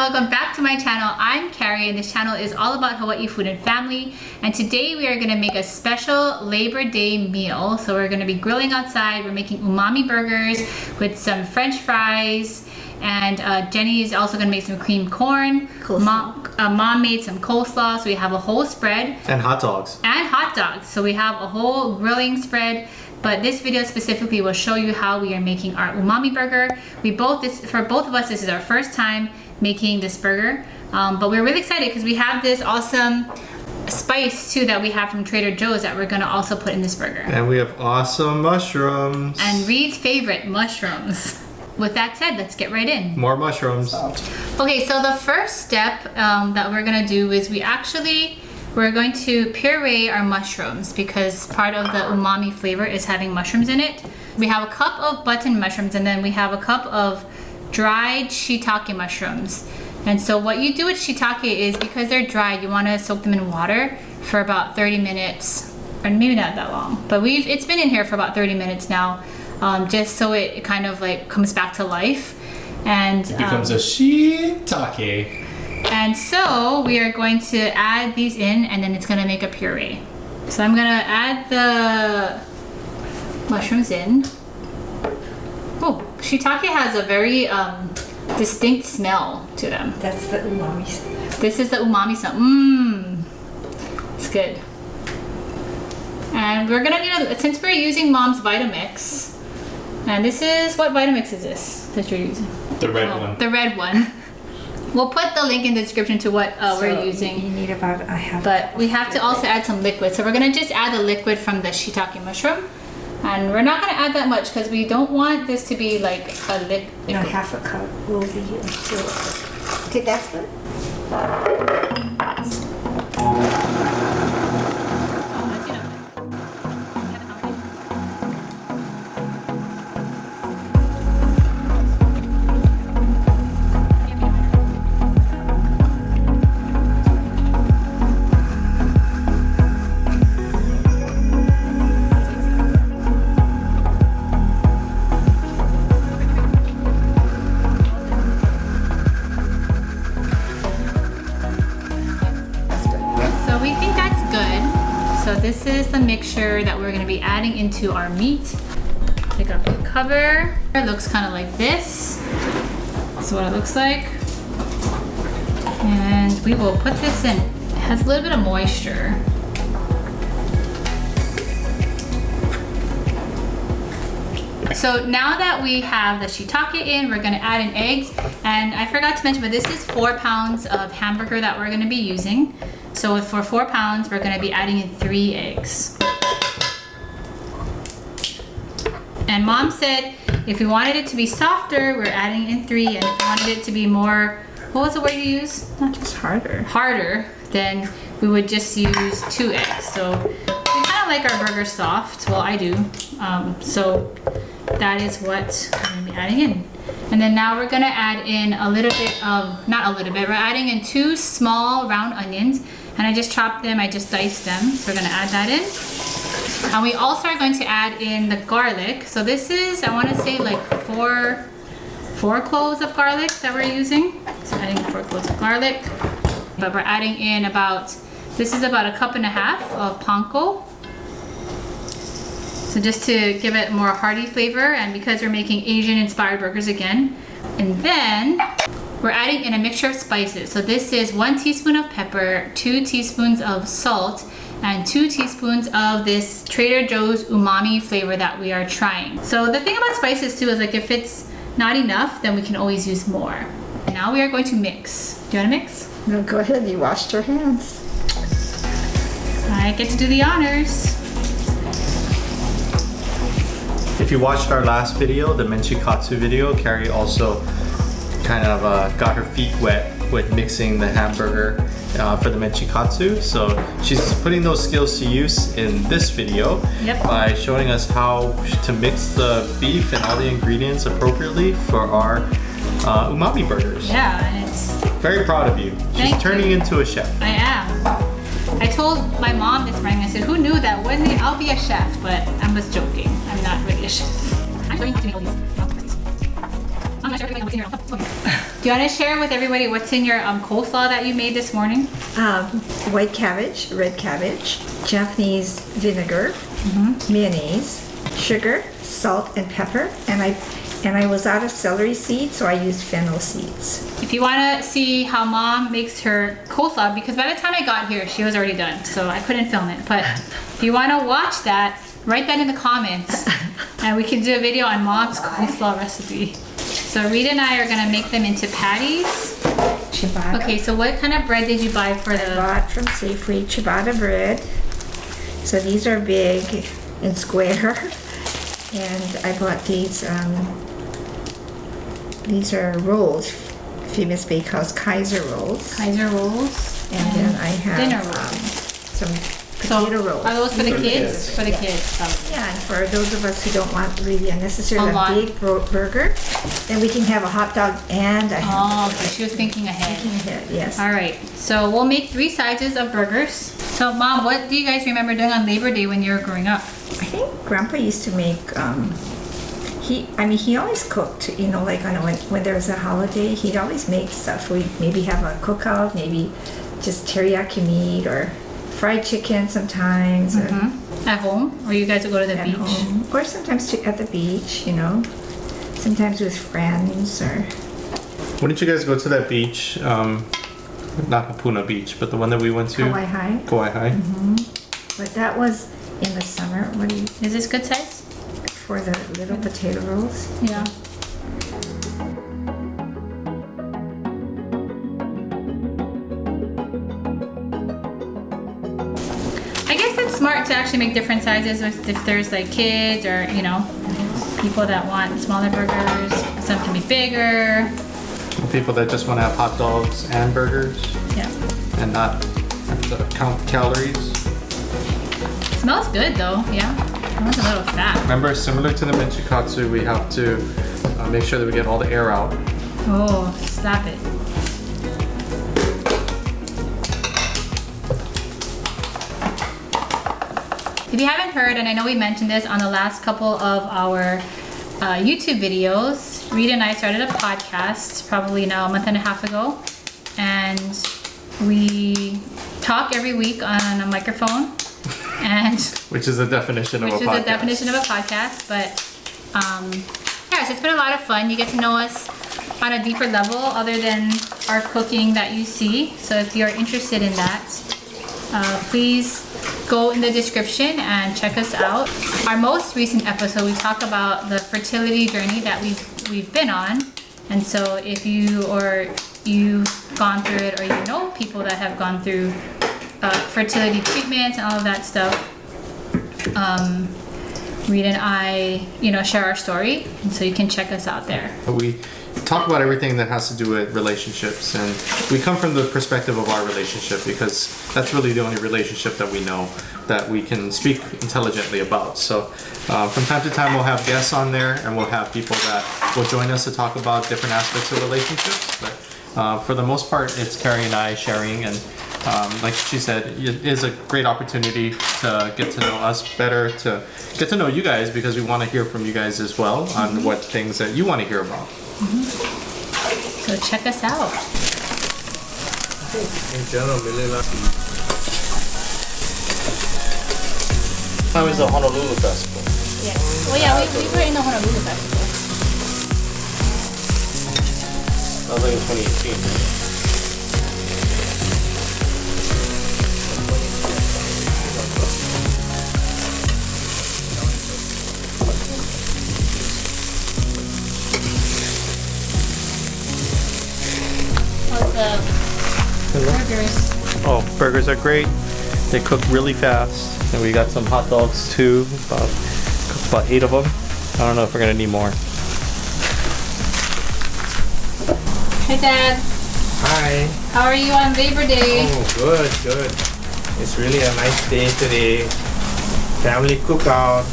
welcome back to my channel. I'm Cari and this channel is all about Hawaii food and family. And today we are going to make a special Labor Day meal. So we're going to be grilling outside. We're making umami burgers with some French fries. And Jenny is also going to make some creamed corn. Mom made some coleslaw, so we have a whole spread. And hot dogs. And hot dogs. So we have a whole grilling spread. But this video specifically will show you how we are making our umami burger. For both of us, this is our first time making this burger. But we're really excited because we have this awesome spice too that we have from Trader Joe's that we're gonna also put in this burger. And we have awesome mushrooms. And Reid's favorite, mushrooms. With that said, let's get right in. More mushrooms. Okay, so the first step that we're gonna do is we're going to puree our mushrooms because part of the umami flavor is having mushrooms in it. We have a cup of button mushrooms and then we have a cup of dried shiitake mushrooms. And so what you do with shiitake is because they're dried, you want to soak them in water for about 30 minutes, or maybe not that long, but it's been in here for about 30 minutes now, just so it kind of like comes back to life. And it becomes a shiitake. And so we are going to add these in and then it's gonna make a puree. So I'm gonna add the mushrooms in. Oh, shiitake has a very distinct smell to them. That's the umami smell. This is the umami smell. Mmm, it's good. And we're gonna need, since we're using Mom's Vitamix, and this is, what Vitamix is this that you're using? The red one. The red one. We'll put the link in the description to what we're using. You need about, But we have to also add some liquid. So we're gonna just add the liquid from the shiitake mushroom. And we're not gonna add that much because we don't want this to be like a liquid. No, half a cup will be used. Okay, that's good. So this is the mixture that we're going to be adding into our meat. Take off the cover. It looks kind of like this. This is what it looks like. And we will put this in. It has a little bit of moisture. So now that we have the shiitake in, we're going to add in eggs. And I forgot to mention, but this is 4 pounds of hamburger that we're going to be using. So for 4 pounds, we're gonna be adding in 3 eggs. And Mom said if we wanted it to be softer, we're adding in 3, and if we wanted it to be more, what was the word you used? Not just harder. Harder, then we would just use 2 eggs. So we kind of like our burgers soft. Well, I do. So that is what we're gonna be adding in. And then now we're gonna add in a little bit of, not a little bit, we're adding in 2 small round onions. And I just chopped them, I just diced them. So we're gonna add that in. And we also are going to add in the garlic. So this is, I wanna say like 4 cloves of garlic that we're using. So adding 4 cloves of garlic. But we're adding in this is about 1.5 cups of panko. So just to give it more hearty flavor, and because we're making Asian inspired burgers again. And then we're adding in a mixture of spices. So this is 1 teaspoon of pepper, 2 teaspoons of salt, and 2 teaspoons of this Trader Joe's umami flavor that we are trying. So the thing about spices too is like if it's not enough, then we can always use more. Now we are going to mix. Do you want to mix? No, go ahead, you washed your hands. I get to do the honors. If you watched our last video, the menchikatsu video, Cari also kind of got her feet wet with mixing the hamburger for the menchikatsu. So she's putting those skills to use in this video by showing us how to mix the beef and all the ingredients appropriately for our umami burgers. Yeah, and it's... Very proud of you. She's turning into a chef. I am. I told my mom this morning, I said, who knew that one day I'll be a chef, but I was joking. I'm not really a chef. I'm going to make all these. Do you want to share with everybody what's in your coleslaw that you made this morning? White cabbage, red cabbage, Japanese vinegar, mayonnaise, sugar, salt, and pepper. And I was out of celery seeds, so I used fennel seeds. If you want to see how Mom makes her coleslaw, because by the time I got here, she was already done, so I couldn't film it. But if you want to watch that, write that in the comments, and we can do a video on Mom's coleslaw recipe. So Reid and I are gonna make them into patties. Ciabatta. Okay, so what kind of bread did you buy for I the? bought from Safeway ciabatta bread. So these are big and square. And I bought these are rolls, famous bakehouse Kaiser rolls. Kaiser rolls. And then I have dinner rolls. some So potato rolls. are those for the For the kids? kids. For the kids. Probably. Yeah, and for those of us who don't want really unnecessarily A lot. a big burger, then we can have a hot dog and a Oh, okay. She was thinking ahead. hamburger. Yes. All right. So we'll make 3 sizes of burgers. So Mom, what do you guys remember doing on Labor Day when you were growing up? I think Grandpa used to make. He always cooked. You know, like when there was a holiday, he'd always make stuff. We'd maybe have a cookout, maybe just teriyaki meat or fried chicken sometimes. Or At home, or you guys would go to the at beach? home. Or sometimes at the beach. You know, sometimes with friends or. When did you guys go to that beach? Not Hapuna Beach, but the one that we went to? Kauai High. Kauai High. But that was in the summer. What do you Is this good size? for the little potato rolls? Yeah. I guess it's smart to actually make different sizes if there's like kids or, you know, people that want smaller burgers. Some can be bigger. People that just want to have hot dogs and burgers Yeah. and not have to count calories. Smells good though, yeah. Smells a little fat. Remember, similar to the menchikatsu, we have to make sure that we get all the air out. Oh, slap it. If you haven't heard, and I know we mentioned this on the last couple of our YouTube videos, Reid and I started a podcast probably now a month and a half ago. And we talk every week on a microphone. And Which is the definition of a podcast. which is the definition of a podcast, but yeah, so it's been a lot of fun. You get to know us on a deeper level other than our cooking that you see. So if you're interested in that, please go in the description and check us out. Our most recent episode, we talk about the fertility journey that we've been on. And so if you've gone through it, or you know people that have gone through fertility treatments and all of that stuff, Reid and I, share our story, and so you can check us out there. We talk about everything that has to do with relationships, and we come from the perspective of our relationship because that's really the only relationship that we know that we can speak intelligently about. So from time to time we'll have guests on there, and we'll have people that will join us to talk about different aspects of relationships, but for the most part it's Cari and I sharing, and like she said, it is a great opportunity to get to know us better, to get to know you guys, because we want to hear from you guys as well on what things that you want to hear about. So check us out. In general, How is the Honolulu Festival? Yeah. Well, yeah, we were in the Honolulu Festival. That was like in 2018. How's the burgers? Oh, burgers are great. They cook really fast. And we got some hot dogs too. Cooked about 8 of them. I don't know if we're gonna need more. Hi, Dad. Hi. How are you on Labor Day? Oh, good, good. It's really a nice day today. Family cookout.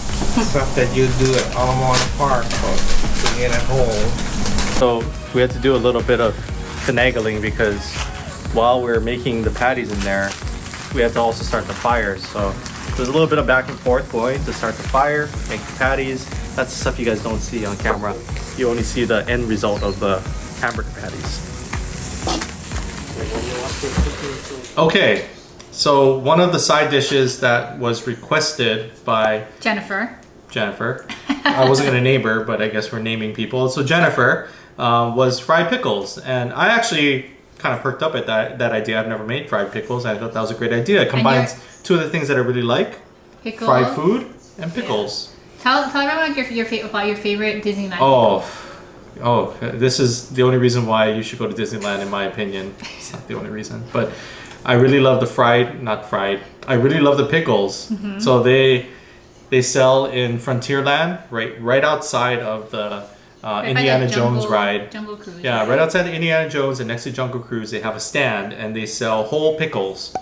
Stuff that you do at Almond Park or doing it at home. So we had to do a little bit of finagling because while we were making the patties in there, we had to also start the fire. So there's a little bit of back and forth going to start the fire, make the patties. That's the stuff you guys don't see on camera. You only see the end result of the hamburger patties. Okay, so one of the side dishes that was requested by Jennifer. I wasn't gonna name her, but I guess we're naming people. So Jennifer was fried pickles, and I actually kind of perked up at that idea. I've never made fried pickles. I thought that was a great idea. It combines two of the things that I really like: Pickles. fried food and pickles. Tell everyone about your favorite Disneyland. Oh, this is the only reason why you should go to Disneyland, in my opinion. It's not the only reason, but I really love the I really love the pickles. So they sell in Frontierland, right outside of the Indiana Jones ride. Jungle Cruise. Yeah, right outside of Indiana Jones and next to Jungle Cruise, they have a stand and they sell whole pickles,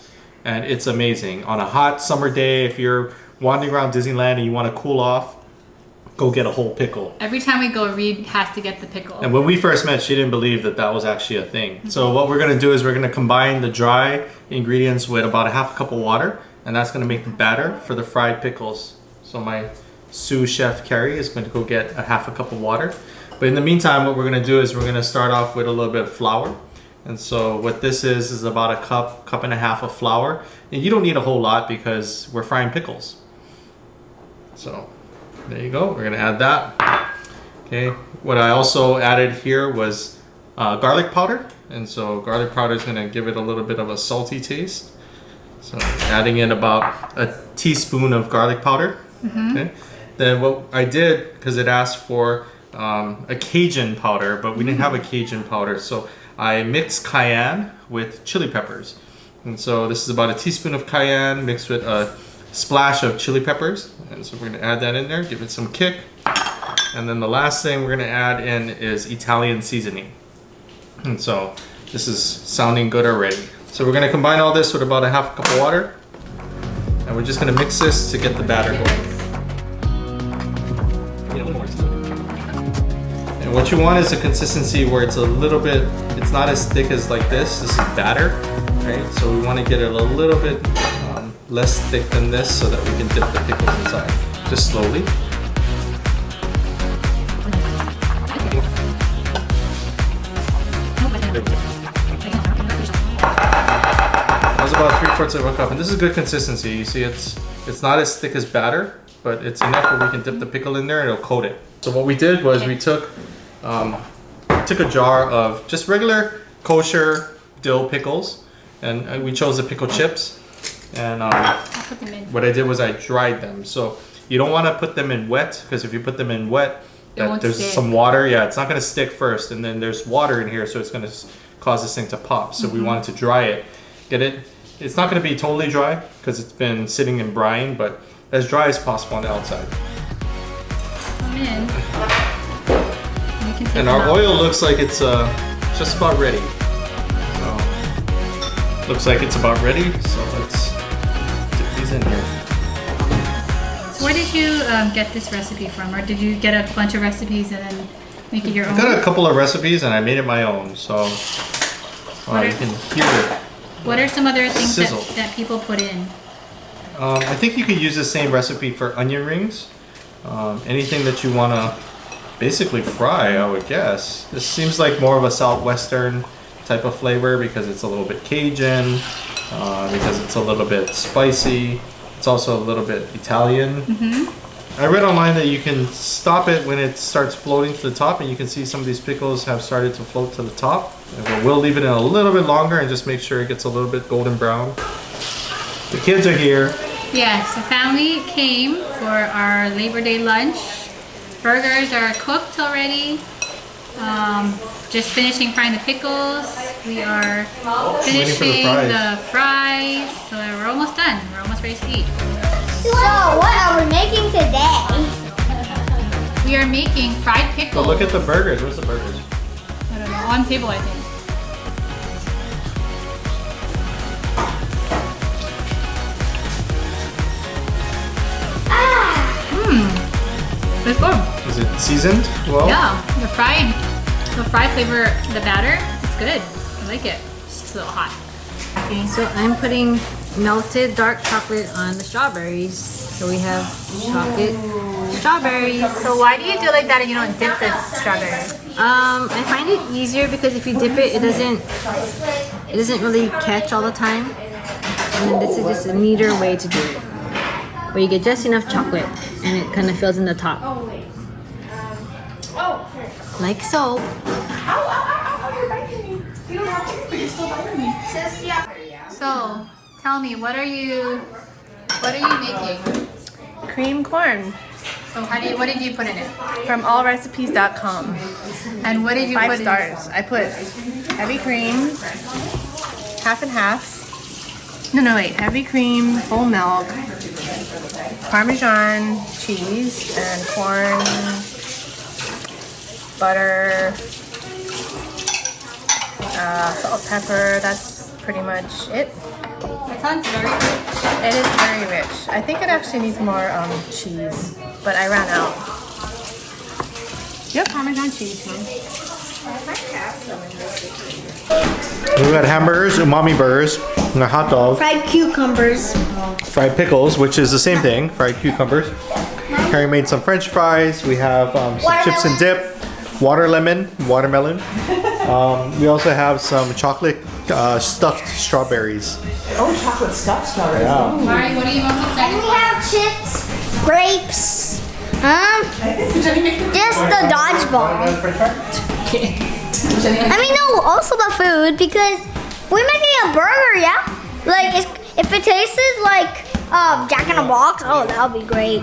and it's amazing. On a hot summer day, if you're wandering around Disneyland and you want to cool off, go get a whole pickle. Every time we go, Reid has to get the pickle. And when we first met, she didn't believe that was actually a thing. So what we're gonna do is we're gonna combine the dry ingredients with about a half a cup of water, and that's gonna make the batter for the fried pickles. So my sous chef Cari is going to go get a half a cup of water. But in the meantime, what we're gonna do is we're gonna start off with a little bit of flour. And so what this is about a cup and a half of flour. And you don't need a whole lot because we're frying pickles. So there you go, we're gonna add that. Okay, what I also added here was garlic powder. And so garlic powder is gonna give it a little bit of a salty taste. So adding in about a teaspoon of garlic powder. Okay. Then what I did, because it asked for a Cajun powder, but we didn't have a Cajun powder, so I mixed cayenne with chili peppers. And so this is about a teaspoon of cayenne mixed with a splash of chili peppers. And so we're gonna add that in there, give it some kick. And then the last thing we're gonna add in is Italian seasoning. And so this is sounding good already. So we're gonna combine all this with about a half a cup of water. And we're just gonna mix this to get the batter going. And what you want is a consistency where it's a little bit, it's not as thick as like this. This is batter, right? So we wanna get it a little bit less thick than this so that we can dip the pickles inside. Just slowly. That was about 3/4 of a cup, and this is good consistency. You see, it's not as thick as batter, but it's enough where we can dip the pickle in there and it'll coat it. So what we did was we took a jar of just regular kosher dill pickles, and we chose the pickle chips. And what I did was I dried them. So you don't want to put them in wet, because if you put them in wet, there's some water. Yeah, it's not going to stick first, and then there's water in here, so it's going to cause this thing to pop. So we wanted to dry it. Get it? It's not going to be totally dry because it's been sitting in brine, but as dry as possible on the outside. Come in. And our oil looks like it's just about ready. So looks like it's about ready. So let's dip these in here. So where did you get this recipe from, or did you get a bunch of recipes and then make it your own? I got a couple of recipes and I made it my own. So you can hear it. What are some other things that people put in? I think you could use the same recipe for onion rings. Anything that you want to basically fry, I would guess. This seems like more of a southwestern type of flavor because it's a little bit Cajun, because it's a little bit spicy. It's also a little bit Italian. I read online that you can stop it when it starts floating to the top, and you can see some of these pickles have started to float to the top. And we'll leave it in a little bit longer and just make sure it gets a little bit golden brown. The kids are here. Yes, the family came for our Labor Day lunch. Burgers are cooked already. Just finishing frying the pickles. We are finishing the fries. So we're almost done. We're almost ready to eat. So, what are we making today? We are making fried pickles. Oh, look at the burgers. Where's the burgers? I don't know. On the table, I think. It's good. Is it seasoned well? Yeah, the fried flavor, the batter, it's good. I like it. It's just a little hot. Okay, so I'm putting melted dark chocolate on the strawberries. So we have chocolate strawberries. So why do you do like that and you don't dip the strawberries? I find it easier because if you dip it, it doesn't really catch all the time. And then this is just a neater way to do it, where you get just enough chocolate and it kind of fills in the top, like so. So tell me, what are you making? Cream corn So what did you put in it? from allrecipes.com. And what did you 5 put stars. I put heavy cream, half and half. No, wait. Heavy cream, whole milk, Parmesan cheese, and corn, butter, salt, pepper. That's pretty much it. It sounds very good. It is very rich. I think it actually needs more cheese, but I ran out. You have Parmesan cheese, huh? We've got hamburgers, umami burgers, and a hot dog, Fried cucumbers. fried pickles, which is the same thing, fried cucumbers. Cari made some French fries. We have some chips and dip, watermelon. We also have some chocolate stuffed strawberries. Oh, chocolate stuffed strawberries. Yeah. Alright, what do you want to say? And we have chips, grapes, just the dodgeball. I mean, no, also the food because we're making a burger, yeah? Like, if it tastes like Jack in the Box, oh, that would be great.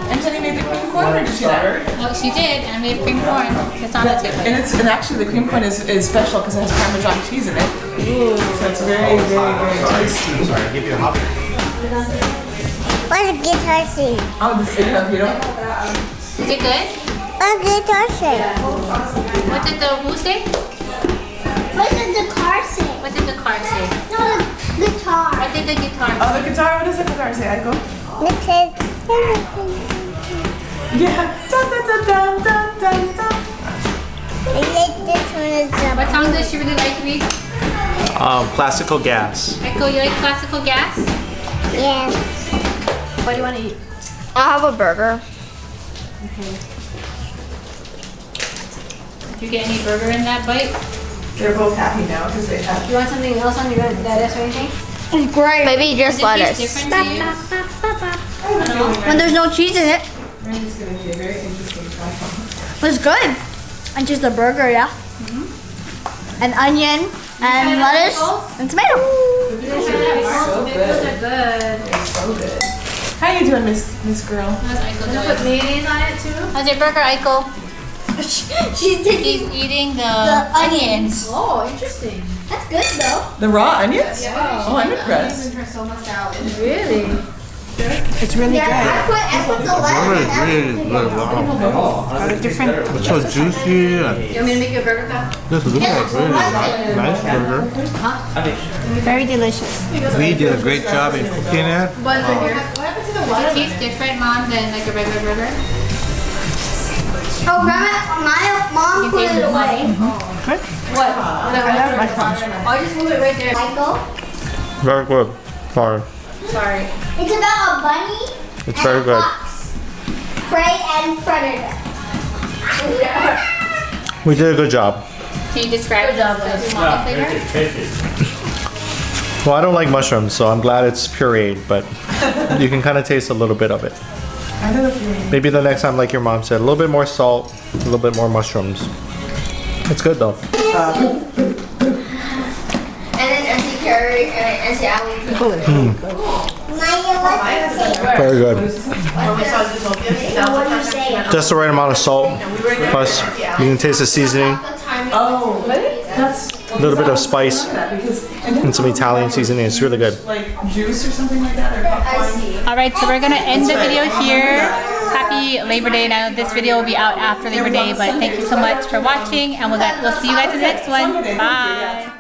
And Jenny made the cream corn, or did she not? Well, she did, and we have cream corn. It's on the table. And actually the cream corn is special because it has Parmesan cheese in it. Ooh. So it's very, very, very tasty. Sorry, I'll give you a hot. What's a guitar scene? Oh, this is you know? Is it good? A guitar scene. What did the who say? What did the car say? What did the card say? No, the guitar. What did the guitar Oh, the guitar, what does the guitar say, Aiko? It says, Yeah. Dun, dun, dun, dun, dun, dun, dun. I like this one as What song does she really like, Reid? Classical gas. Echo, you like classical gas? Yes. What do you want to eat? I'll have a burger. Did you get any burger in that bite? They're both happy now because they have. Do you want something else on your lettuce or anything? It's great. Maybe just Does it lettuce. taste different to you? I don't know. When there's no cheese in it. It's going to be a very interesting platform. It's good. And just a burger, yeah? And onion and lettuce and tomato. Pickles are good. So good. How you doing, Miss Girl? How's Aiko doing? Put mayonnaise on it too. How's your burger, Aiko? She's He's taking eating the onions. Oh, interesting. That's good though. The raw onions? Oh, I'm impressed. Really? It's really Yeah, good. I put the lettuce in everything. It's so juicy. You want me to make you a burger cup? This is really nice burger. Very delicious. We did a great job in cooking it. What happened to the Does it taste different, Mom, than like a regular burger? Oh, Grandma, my mom put it away. What? I'll just move it right there. Michael, Very good. Sorry. Sorry. it's about a bunny It's and very a good. fox. Prey and predator. We did a good job. Can you describe the umami flavor? Well, I don't like mushrooms, so I'm glad it's pureed, but you can kind of taste a little bit of it. I don't know if you Maybe the next time, like your mom said, a little bit more salt, a little bit more mushrooms. It's good though. And then Auntie Cari and Auntie Ali. Maya, what's your favorite? Very good. What do you say? Just the right amount of salt. Plus, you can taste the seasoning, Oh, that's a little bit of spice, because and some Italian seasoning. It's really good. like juice or something like that or popcorn. Alright, so we're gonna end the video here. Happy Labor Day. Now this video will be out after Labor Day, but thank you so much for watching, and we'll see you guys in the next one. Bye.